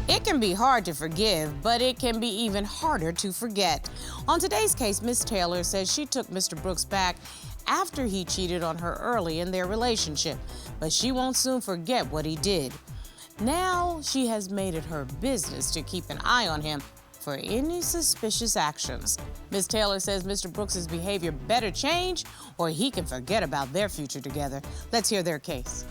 It can be hard to forgive, but it can be even harder to forget. On today's case, Miss Taylor says she took Mr. Brooks back after he cheated on her early in their relationship, but she won't soon forget what he did. Now she has made it her business to keep an eye on him for any suspicious actions. Miss Taylor says Mr. Brooks's behavior better change or he can forget about their future together. Let's hear their case.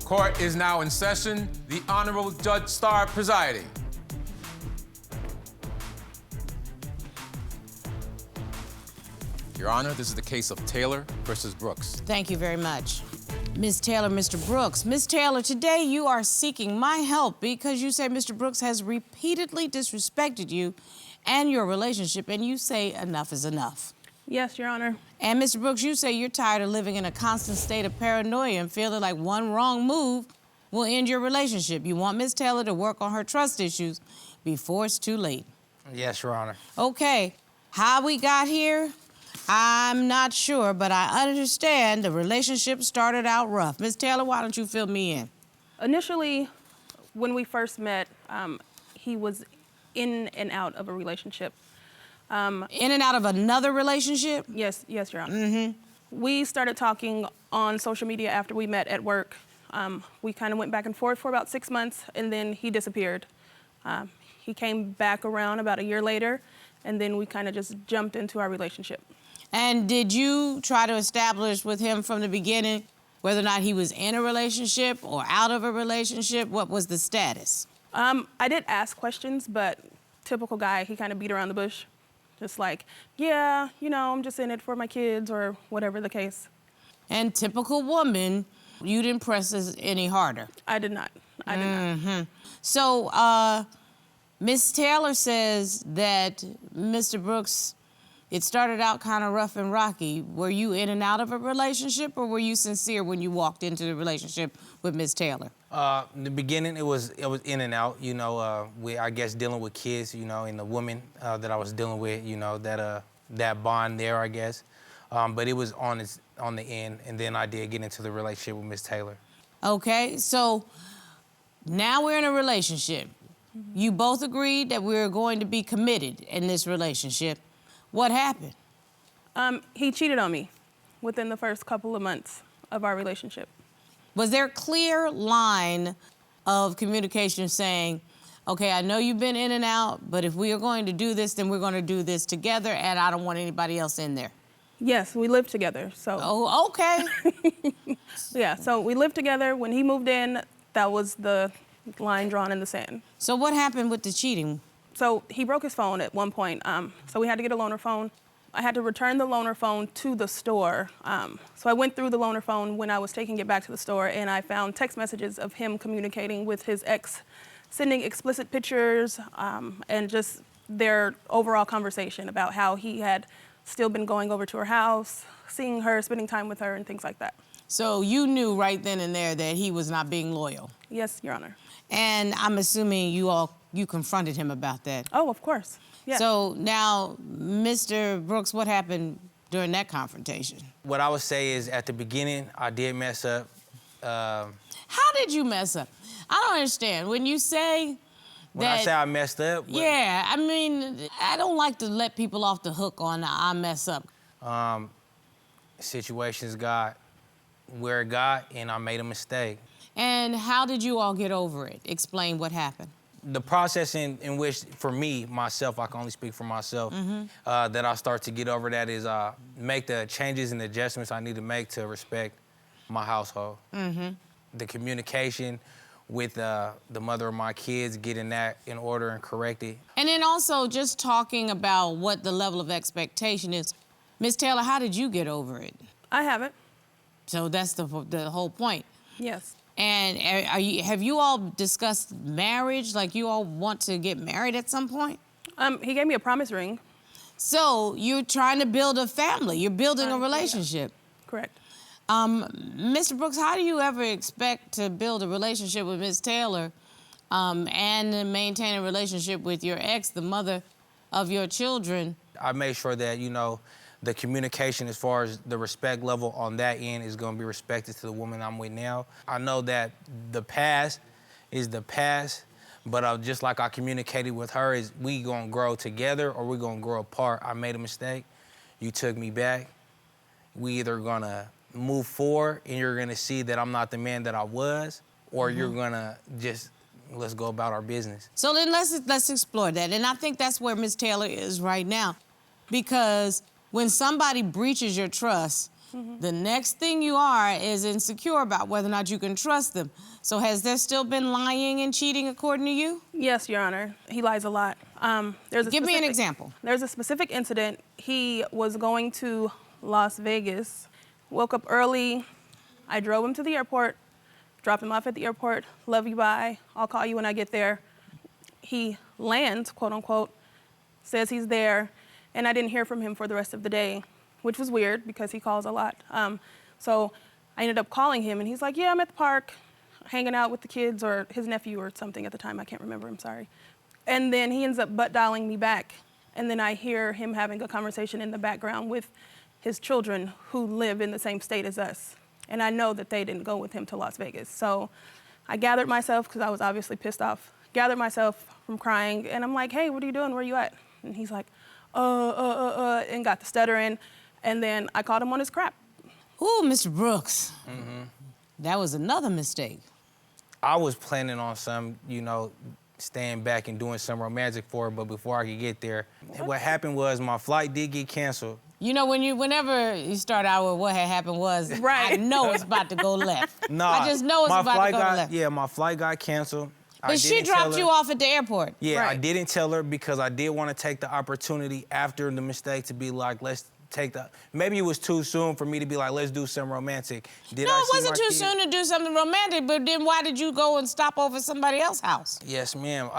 Court is now in session. The Honorable Judge Starr presiding. Your Honor, this is the case of Taylor versus Brooks. Thank you very much. Ms. Taylor, Mr. Brooks. Ms. Taylor, today you are seeking my help because you say Mr. Brooks has repeatedly disrespected you and your relationship, and you say enough is enough. Yes, Your Honor. And Mr. Brooks, you say you're tired of living in a constant state of paranoia and feeling like one wrong move will end your relationship. You want Ms. Taylor to work on her trust issues before it's too late. Yes, Your Honor. Okay, how we got here, I'm not sure, but I understand the relationship started out rough. Ms. Taylor, why don't you fill me in? Initially, when we first met, he was in and out of a relationship. In and out of another relationship? Yes, Your Honor. We started talking on social media after we met at work. We kind of went back and forth for about 6 months, and then he disappeared. He came back around about a year later, and then we kind of just jumped into our relationship. And did you try to establish with him from the beginning whether or not he was in a relationship or out of a relationship? What was the status? I did ask questions, but typical guy, he kind of beat around the bush. Just like, yeah, you know, I'm just in it for my kids or whatever the case. And typical woman, you didn't press this any harder. I did not. I did not. So, Miss Taylor says that Mr. Brooks, it started out kind of rough and rocky. Were you in and out of a relationship, or were you sincere when you walked into the relationship with Miss Taylor? In the beginning, it was in and out. You know, I guess dealing with kids. You know, and the woman that I was dealing with. You know, that bond there, I guess. But it was on the end, and then I did get into the relationship with Miss Taylor. Okay, so now we're in a relationship. You both agreed that we were going to be committed in this relationship. What happened? He cheated on me within the first couple of months of our relationship. Was there a clear line of communication saying, okay, I know you've been in and out, but if we are going to do this, then we're going to do this together, and I don't want anybody else in there? Yes, we lived together, so. Oh, okay. Yeah, so we lived together. When he moved in, that was the line drawn in the sand. So what happened with the cheating? So he broke his phone at one point, so we had to get a loaner phone. I had to return the loaner phone to the store. So I went through the loaner phone when I was taking it back to the store, and I found text messages of him communicating with his ex, sending explicit pictures, and just their overall conversation about how he had still been going over to her house, seeing her, spending time with her, and things like that. So you knew right then and there that he was not being loyal? Yes, Your Honor. And I'm assuming you confronted him about that? Oh, of course. Yeah. So now, Mr. Brooks, what happened during that confrontation? What I would say is, at the beginning, I did mess up. How did you mess up? I don't understand. When you say when I say I messed up? Yeah, I mean, I don't like to let people off the hook on I mess up. Situations got where it got, and I made a mistake. And how did you all get over it? Explain what happened. The process in which, for me, myself, I can only speak for myself, that I start to get over that is make the changes and adjustments I need to make to respect my household. The communication with the mother of my kids, getting that in order and corrected. And then also just talking about what the level of expectation is. Ms. Taylor, how did you get over it? I haven't. So that's the whole point. Yes. And have you all discussed marriage? Like, you all want to get married at some point? He gave me a promise ring. So you're trying to build a family. You're building a relationship. Yeah. Correct. Mr. Brooks, how do you ever expect to build a relationship with Ms. Taylor and maintain a relationship with your ex, the mother of your children? I made sure that, you know, the communication as far as the respect level on that end is gonna be respected to the woman I'm with now. I know that the past is the past, but just like I communicated with her, is we gonna grow together or we gonna grow apart. I made a mistake, you took me back. We either gonna move forward and you're gonna see that I'm not the man that I was, or you're gonna just, let's go about our business. So then let's explore that. And I think that's where Ms. Taylor is right now. Because when somebody breaches your trust, the next thing you are is insecure about whether or not you can trust them. So has there still been lying and cheating according to you? Yes, Your Honor. He lies a lot. Give me an example. There's a specific incident. He was going to Las Vegas, woke up early. I drove him to the airport, dropped him off at the airport. Love you, bye. I'll call you when I get there. He lands, quote unquote, says he's there, and I didn't hear from him for the rest of the day, which was weird because he calls a lot. So I ended up calling him, and he's like, yeah, I'm at the park, hanging out with the kids, or his nephew or something at the time. I can't remember, I'm sorry. And then he ends up butt dialing me back, and then I hear him having a conversation in the background with his children who live in the same state as us. And I know that they didn't go with him to Las Vegas. So I gathered myself, because I was obviously pissed off, gathered myself from crying, and I'm like, hey, what are you doing? Where are you at? And he's like, and got the stuttering, and then I caught him on his crap. Ooh, Mr. Brooks. That was another mistake. I was planning on staying back and doing some romantic for her, but before I could get there, what happened was my flight did get canceled. You know, whenever you start out with what had happened was, right. I know it's about to go left. No, I just know it's about to go left. Yeah, my flight got canceled. But she dropped you off at the airport. Yeah, right. I didn't tell her because I did want to take the opportunity after the mistake to be like, let's take the, maybe it was too soon for me to be like, let's do something romantic. No, it wasn't too soon to do something romantic, but then why did you go and stop over at somebody else's house? Yes, ma'am.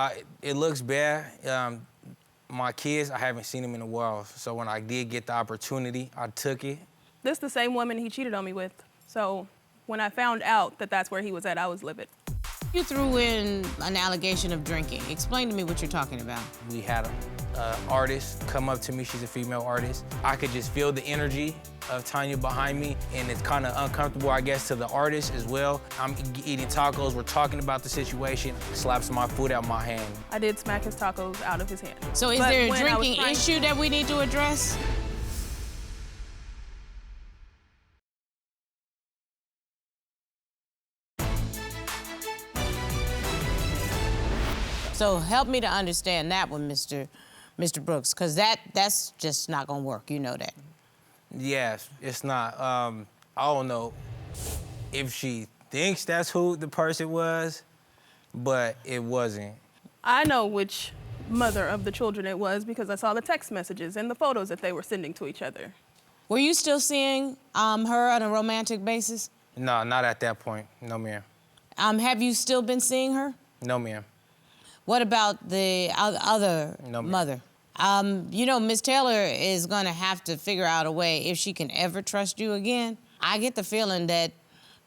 It looks bad. My kids, I haven't seen them in a while, so when I did get the opportunity, I took it. This is the same woman he cheated on me with. So when I found out that that's where he was at, I was livid. You threw in an allegation of drinking. Explain to me what you're talking about. We had an artist come up to me. She's a female artist. I could just feel the energy of Tania behind me, and it's kind of uncomfortable, I guess, to the artist as well. I'm eating tacos. We're talking about the situation. Slaps my food out my hand. I did smack his tacos out of his hand. So is there a drinking issue that we need to address? So help me to understand that one, Mr. Brooks, because that's just not gonna work, you know that. Yes, it's not. I don't know if she thinks that's who the person was, but it wasn't. I know which mother of the children it was because I saw the text messages and the photos that they were sending to each other. Were you still seeing her on a romantic basis? No, not at that point. No, ma'am. Have you still been seeing her? No, ma'am. What about the other mother? You know, Ms. Taylor is gonna have to figure out a way if she can ever trust you again. I get the feeling that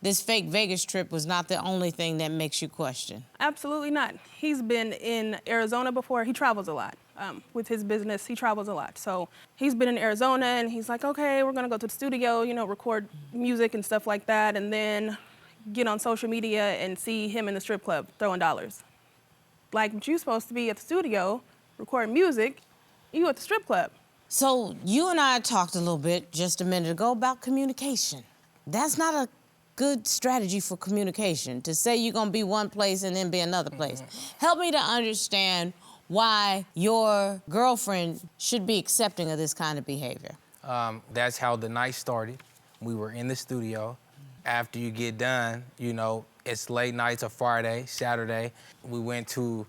this fake Vegas trip was not the only thing that makes you question. Absolutely not. He's been in Arizona before. He travels a lot. With his business, he travels a lot. So he's been in Arizona and he's like, okay, we're gonna go to the studio, you know, record music and stuff like that, and then get on social media and see him in the strip club throwing dollars. Like, but you're supposed to be at the studio, recording music, you at the strip club. So you and I talked a little bit just a minute ago about communication. That's not a good strategy for communication, to say you're gonna be one place and then be another place. Help me to understand why your girlfriend should be accepting of this kind of behavior. That's how the night started. We were in the studio. After you get done, you know, it's late nights, a Friday, Saturday. We went to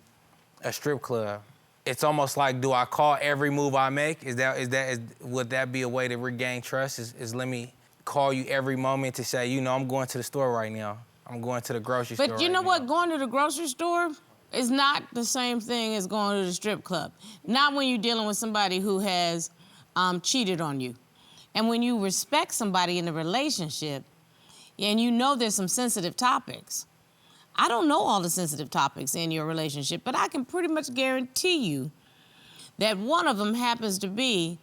a strip club. It's almost like, do I call every move I make? Would that be a way to regain trust? Is let me call you every moment to say, you know, I'm going to the store right now. I'm going to the grocery store. But you know what? Going to the grocery store is not the same thing as going to the strip club. Not when you're dealing with somebody who has cheated on you. And when you respect somebody in a relationship, and you know there's some sensitive topics. I don't know all the sensitive topics in your relationship, but I can pretty much guarantee you that one of them happens to be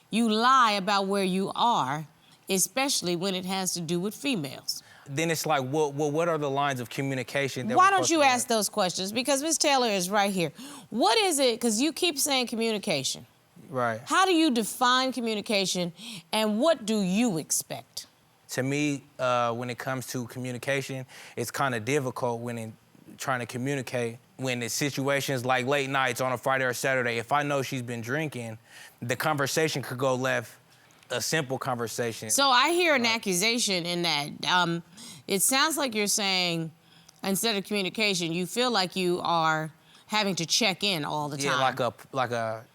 you lie about where you are, especially when it has to do with females. Then it's like, what are the lines of communication? Why don't you ask those questions? Because Ms. Taylor is right here. What is it, because you keep saying communication. Right. How do you define communication, and what do you expect? To me, when it comes to communication, it's kind of difficult when trying to communicate when it's situations like late nights on a Friday or Saturday. If I know she's been drinking, the conversation could go left, a simple conversation. So I hear an accusation in that. It sounds like you're saying, instead of communication, you feel like you are having to check in all the time.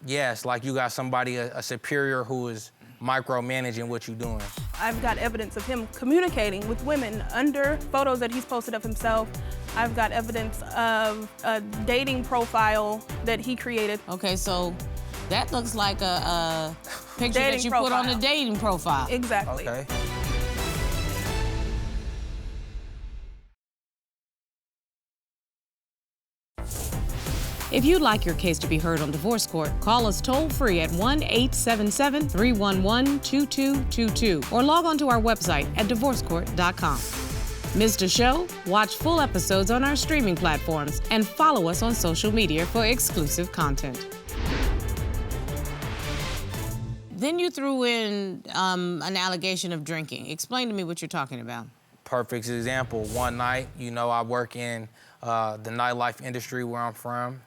Yeah, like you got somebody, a superior who is micromanaging what you're doing. I've got evidence of him communicating with women under photos that he's posted of himself. I've got evidence of a dating profile that he created. Okay, so that looks like a picture that you put on a dating profile. Exactly. Okay. If you'd like your case to be heard on divorce court, call us toll-free at 1-877-311-2222 or log on to our website at divorcecourt.com. Missed a show? Watch full episodes on our streaming platforms and follow us on social media for exclusive content. Then you threw in an allegation of drinking. Explain to me what you're talking about. Perfect example. One night, I work in the nightlife industry where I'm from.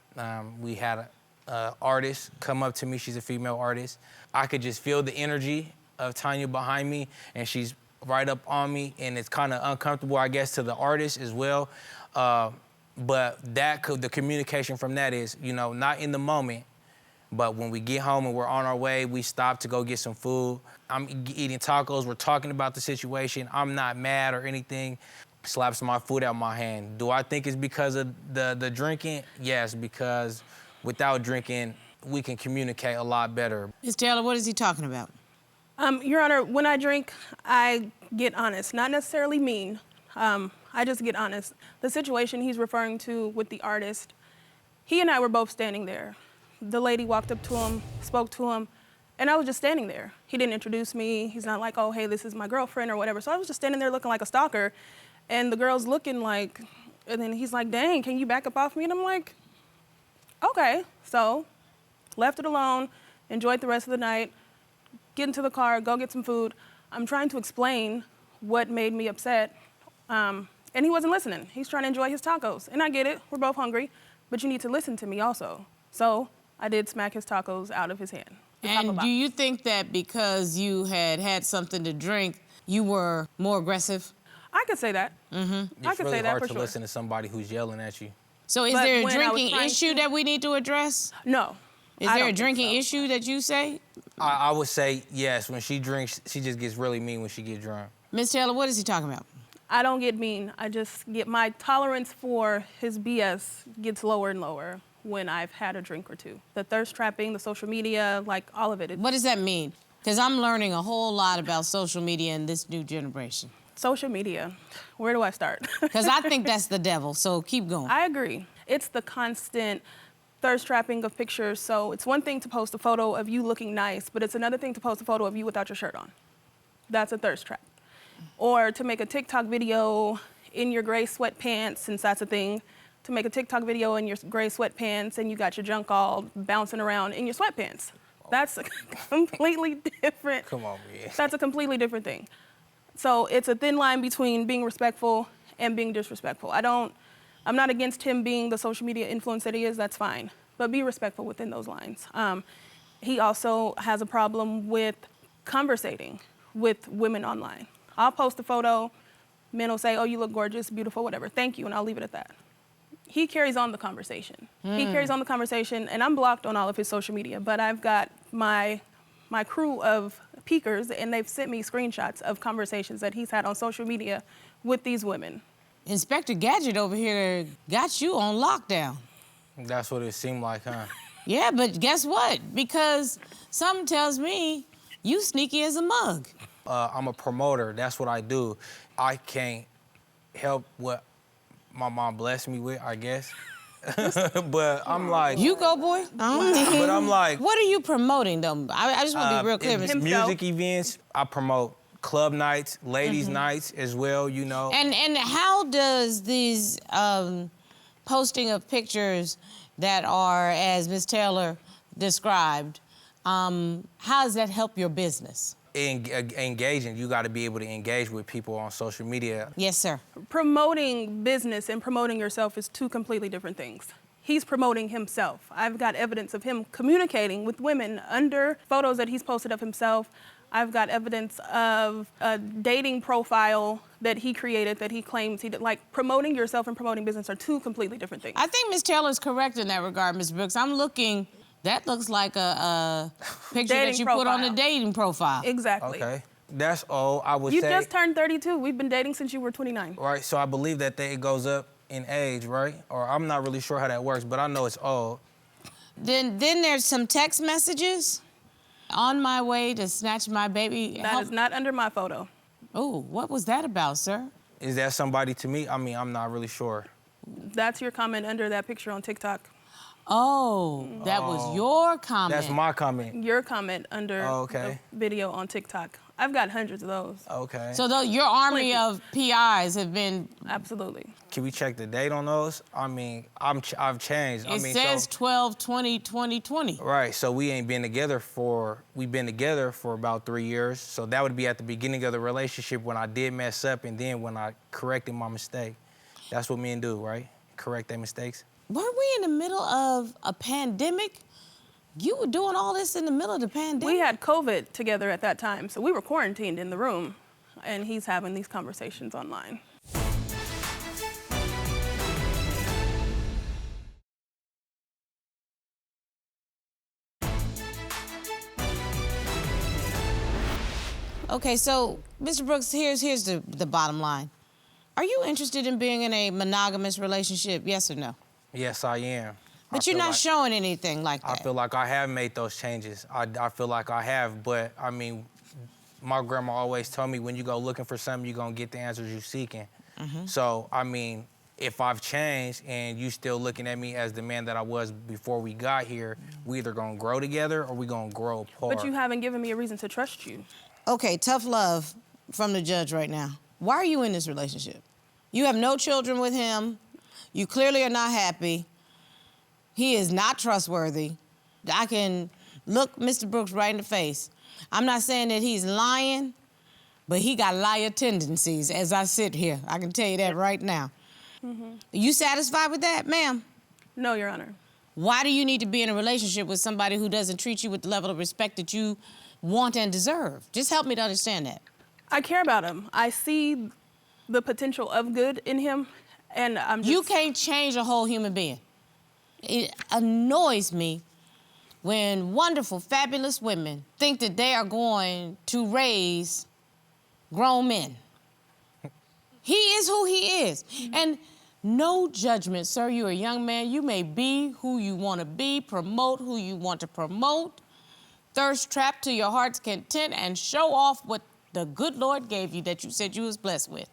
We had an artist come up to me. She's a female artist. I could just feel the energy of Tania behind me, and she's right up on me, and it's kind of uncomfortable, I guess, to the artist as well. But the communication from that is, not in the moment, but when we get home and we're on our way, we stop to go get some food. I'm eating tacos. We're talking about the situation. I'm not mad or anything. Slaps my food out my hand. Do I think it's because of the drinking? Yes, because without drinking, we can communicate a lot better. Ms. Taylor, what is he talking about? Your Honor, when I drink, I get honest. Not necessarily mean. I just get honest. The situation he's referring to with the artist, he and I were both standing there. The lady walked up to him, spoke to him, and I was just standing there. He didn't introduce me. He's not like, oh, hey, this is my girlfriend or whatever. So I was just standing there looking like a stalker. And the girl's looking like, and then he's like, dang, can you back up off me? And I'm like, okay. So left it alone, enjoyed the rest of the night, get into the car, go get some food. I'm trying to explain what made me upset, and he wasn't listening. He's trying to enjoy his tacos. And I get it, we're both hungry, but you need to listen to me also. So I did smack his tacos out of his hand. And do you think that because you had something to drink, you were more aggressive? I could say that. Mm-hmm. I could say that for sure. It's really hard to listen to somebody who's yelling at you. So is there a drinking issue that we need to address? No. Is there a drinking issue that you say? I would say yes. When she drinks, she just gets really mean when she gets drunk. Ms. Taylor, what is he talking about? I don't get mean. I just get my tolerance for his BS gets lower and lower when I've had a drink or two. The thirst trapping, the social media, like all of it. What does that mean? Because I'm learning a whole lot about social media in this new generation. Social media, where do I start? Because I think that's the devil, so keep going. I agree. It's the constant thirst trapping of pictures. So it's one thing to post a photo of you looking nice, but it's another thing to post a photo of you without your shirt on. That's a thirst trap. Or to make a TikTok video in your gray sweatpants, since that's a thing, to make a TikTok video in your gray sweatpants and you got your junk all bouncing around in your sweatpants. That's a completely different. Come on, man. That's a completely different thing. So it's a thin line between being respectful and being disrespectful. I'm not against him being the social media influence that he is, that's fine. But be respectful within those lines. He also has a problem with conversating with women online. I'll post a photo, men will say, oh, you look gorgeous, beautiful, whatever, thank you, and I'll leave it at that. He carries on the conversation. He carries on the conversation, and I'm blocked on all of his social media, but I've got my crew of peekers, and they've sent me screenshots of conversations that he's had on social media with these women. Inspector Gadget over here got you on lockdown. That's what it seemed like, huh? Yeah, but guess what? Because something tells me you sneaky as a mug. I'm a promoter. That's what I do. I can't help what my mom blessed me with, I guess. But I'm like, You go, boy. but I'm like, What are you promoting, though? I just want to be real clear, Mr. music events. I promote club nights, ladies' nights as well. You know. And how does these posting of pictures that are, as Ms. Taylor described, how does that help your business? Engaging, you got to be able to engage with people on social media. Yes, sir. Promoting business and promoting yourself is two completely different things. He's promoting himself. I've got evidence of him communicating with women under photos that he's posted of himself. I've got evidence of a dating profile that he created that he claims he did. Like, promoting yourself and promoting business are two completely different things. I think Ms. Taylor is correct in that regard, Ms. Brooks. I'm looking, that looks like a picture that you put on the dating profile. Exactly. Okay. That's all I would You say. You just turned 32. We've been dating since you were 29. Right, so I believe that it goes up in age, right? Or I'm not really sure how that works, but I know it's old. Then there's some text messages. On my way to snatch my baby. That is not under my photo. Oh, what was that about, sir? Is that somebody to me? I mean, I'm not really sure. That's your comment under that picture on TikTok. Oh, that was your comment. That's my comment. Your comment under the video on TikTok. I've got hundreds of those. Okay. So your army of PIs have been... Absolutely. Can we check the date on those? I mean, I've changed. It says 12/20/2020. Right, so we've been together for about 3 years. So that would be at the beginning of the relationship when I did mess up and then when I corrected my mistake. That's what men do, right? Correct their mistakes. Weren't we in the middle of a pandemic? You were doing all this in the middle of the pandemic? We had COVID together at that time, so we were quarantined in the room, and he's having these conversations online. Okay, so, Mr. Brooks, here's the bottom line. Are you interested in being in a monogamous relationship, yes or no? Yes, I am. But you're not showing anything like that. I feel like I have made those changes. I feel like I have, but I mean, my grandma always told me when you go looking for something, you're gonna get the answers you're seeking. So, I mean, if I've changed and you still looking at me as the man that I was before we got here, we either gonna grow together or we gonna grow apart. But you haven't given me a reason to trust you. Okay, tough love from the judge right now. Why are you in this relationship? You have no children with him. You clearly are not happy. He is not trustworthy. I can look Mr. Brooks right in the face. I'm not saying that he's lying, but he got liar tendencies as I sit here. I can tell you that right now. You satisfied with that, ma'am? No, Your Honor. Why do you need to be in a relationship with somebody who doesn't treat you with the level of respect that you want and deserve? Just help me to understand that. I care about him. I see the potential of good in him, and I'm just... You can't change a whole human being. It annoys me when wonderful, fabulous women think that they are going to raise grown men. He is who he is. And no judgment, sir. You're a young man. You may be who you want to be, promote who you want to promote, thirst trap to your heart's content, and show off what the good Lord gave you that you said you was blessed with.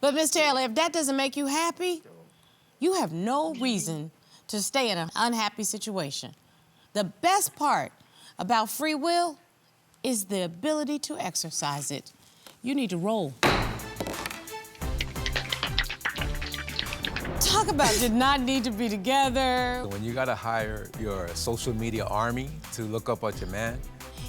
But, Miss Taylor, if that doesn't make you happy, you have no reason to stay in an unhappy situation. The best part about free will is the ability to exercise it. You need to roll. Talk about did not need to be together. When you gotta hire your social media army to look up at your man.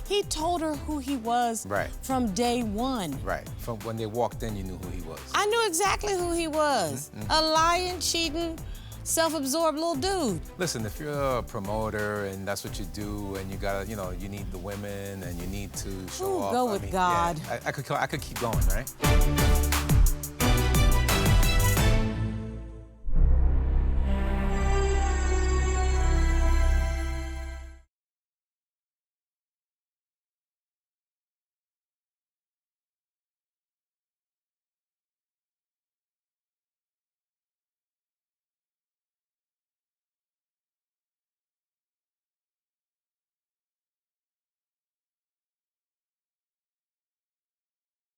He told her who he was from day one. Right, from when they walked in, you knew who he was. I knew exactly who he was. A lying, cheating, self-absorbed little dude. Listen, if you're a promoter and that's what you do, and you gotta, you know, you need the women and you need to show off. Go with God. Yeah, I could keep going, right?